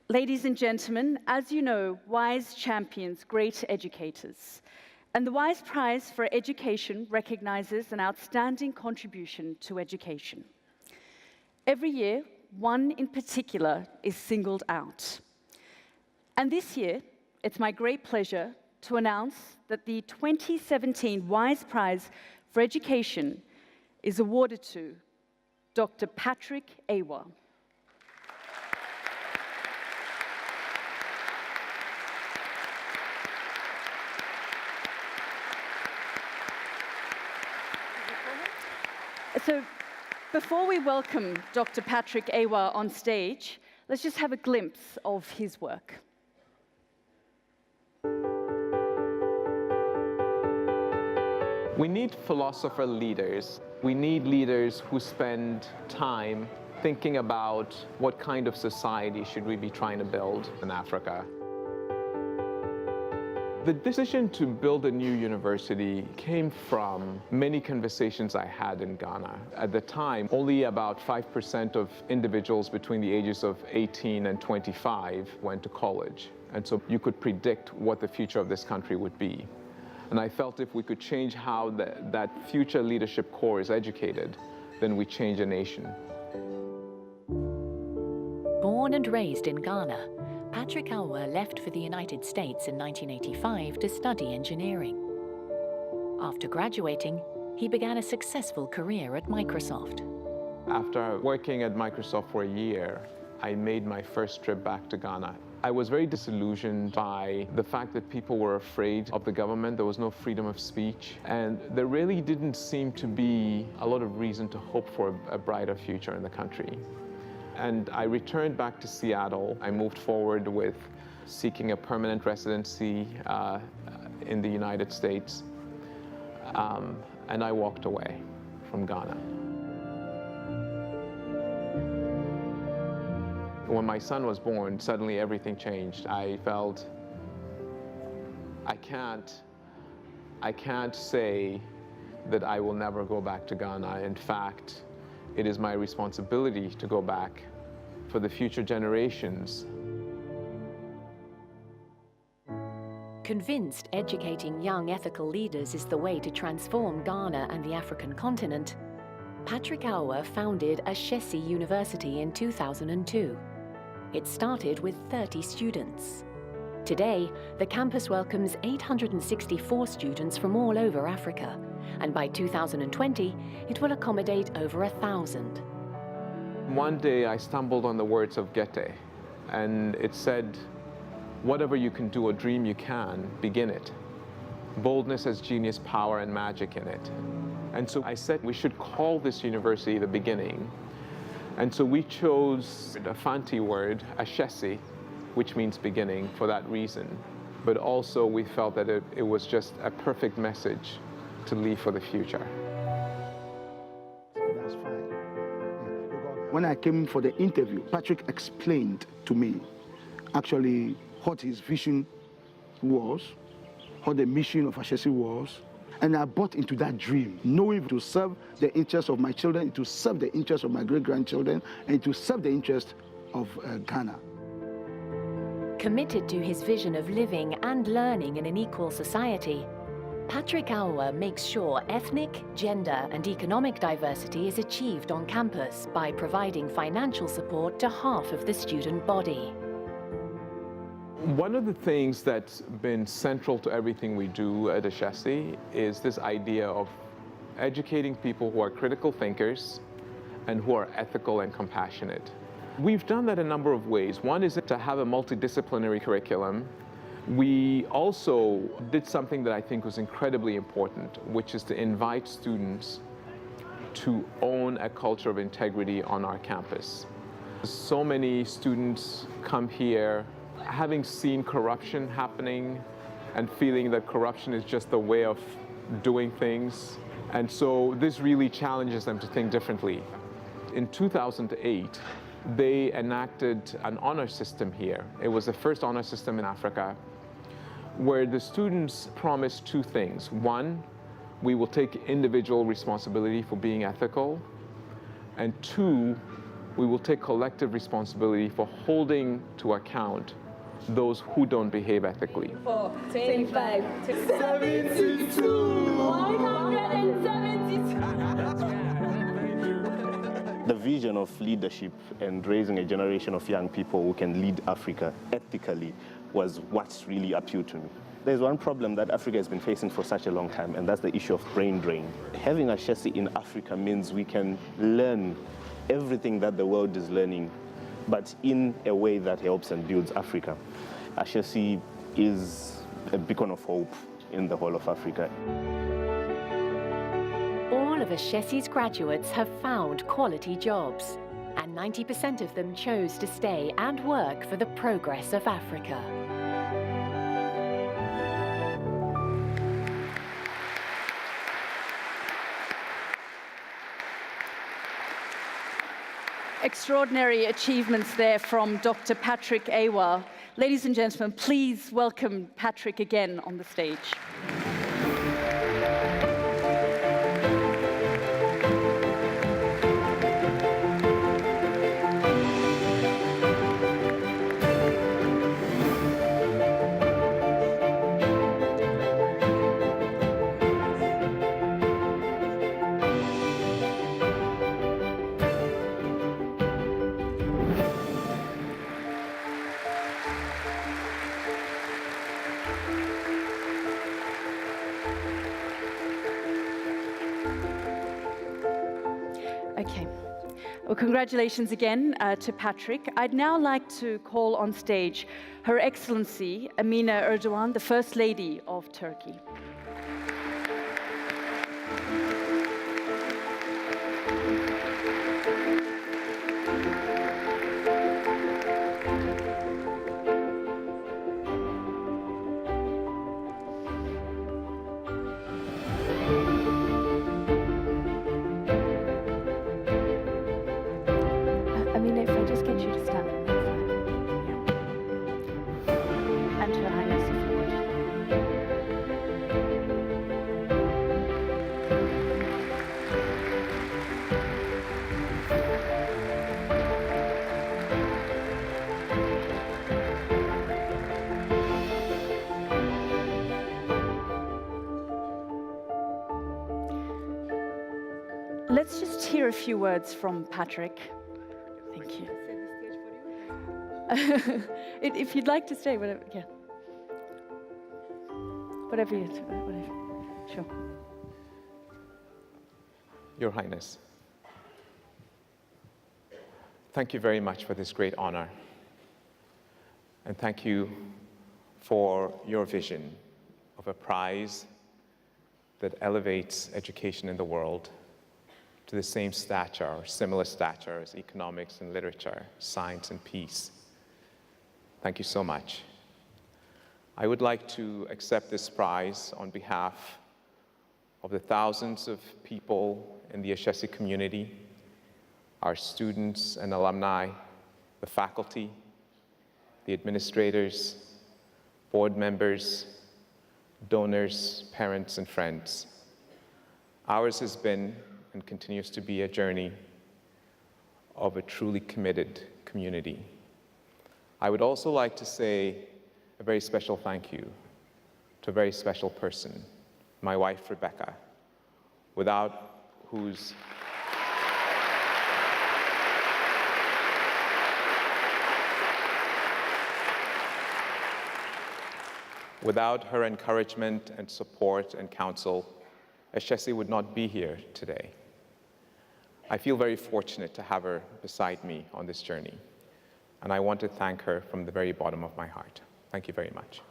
Ladies and gentlemen, as you know, WISE champions great educators. And the WISE Prize for Education recognizes an outstanding contribution to education. Every year, one in particular is singled out. And this year, it's my great pleasure to announce that the 2017 WISE Prize for Education is awarded to Dr. Patrick Awuah. So, before we welcome Dr. Patrick Awuah on stage, let's just have a glimpse of his work. We need philosopher leaders. We need leaders who spend time thinking about what kind of society should we be trying to build in Africa. The decision to build a new university came from many conversations I had in Ghana. At the time, only about 5% of individuals between the ages of 18 and 25 went to college. And so you could predict what the future of this country would be. And I felt if we could change how that future leadership corps is educated, then we change a nation. Born and raised in Ghana, Patrick Awuah left for the United States in 1985 to study engineering. After graduating, he began a successful career at Microsoft. After working at Microsoft for a year, I made my first trip back to Ghana. I was very disillusioned by the fact that people were afraid of the government. There was no freedom of speech, and there really didn't seem to be a lot of reason to hope for a brighter future in the country. And I returned back to Seattle. I moved forward with seeking a permanent residency in the United States, and I walked away from Ghana. When my son was born, suddenly everything changed. I felt, I can't say that I will never go back to Ghana. In fact, it is my responsibility to go back for the future generations. Convinced educating young ethical leaders is the way to transform Ghana and the African continent, Patrick Awuah founded Ashesi University in 2002. It started with 30 students. Today, the campus welcomes 864 students from all over Africa, and by 2020, it will accommodate over 1,000. One day I stumbled on the words of Goethe, and it said, "Whatever you can do or dream you can, begin it. Boldness has genius, power, and magic in it." And so I said we should call this university the beginning. And so we chose a fancy word, Ashesi, which means beginning, for that reason. But also we felt that it was just a perfect message to leave for the future. That's fine. When I came for the interview, Patrick explained to me actually what his vision was, what the mission of Ashesi was, and I bought into that dream, knowing to serve the interests of my children, to serve the interests of my great-grandchildren, and to serve the interests of Ghana. Committed to his vision of living and learning in an equal society, Patrick Awuah makes sure ethnic, gender, and economic diversity is achieved on campus by providing financial support to half of the student body. One of the things that's been central to everything we do at Ashesi is this idea of educating people who are critical thinkers and who are ethical and compassionate. We've done that a number of ways. One is to have a multidisciplinary curriculum. We also did something that I think was incredibly important, which is to invite students to own a culture of integrity on our campus. So many students come here having seen corruption happening and feeling that corruption is just the way of doing things. And so this really challenges them to think differently. In 2008, they enacted an honor system here. It was the first honor system in Africa, where the students promised two things. One, we will take individual responsibility for being ethical. And two, we will take collective responsibility for holding to account those who don't behave ethically. 4, 25, 72, 172. The vision of leadership and raising a generation of young people who can lead Africa ethically was what really appealed to me. There's one problem that Africa has been facing for such a long time, and that's the issue of brain drain. Having Ashesi in Africa means we can learn everything that the world is learning, but in a way that helps and builds Africa. Ashesi is a beacon of hope in the whole of Africa. All of Ashesi's graduates have found quality jobs, and 90% of them chose to stay and work for the progress of Africa. Extraordinary achievements there from Dr. Patrick Awuah. Ladies and gentlemen, please welcome Patrick again on the stage. Okay. Well, congratulations again to Patrick. I'd now like to call on stage Her Excellency Amina Erdogan, the First Lady of Turkey. I mean, if I just get you to stand on that side. Yeah. And Her Highness, if you would. Let's just hear a few words from Patrick. Thank you. If you'd like to stay, whatever, yeah. Whatever whatever. Sure. Your Highness, thank you very much for this great honor. And thank you for your vision of a prize that elevates education in the world to the same stature or similar stature as economics and literature, science and peace. Thank you so much. I would like to accept this prize on behalf of the thousands of people in the Ashesi community, our students and alumni, the faculty, the administrators, board members, donors, parents, and friends. Ours has been and continues to be a journey of a truly committed community. I would also like to say a very special thank you to a very special person, my wife, Rebecca, without whose without her encouragement and support and counsel, Ashesi would not be here today. I feel very fortunate to have her beside me on this journey, and I want to thank her from the very bottom of my heart. Thank you very much.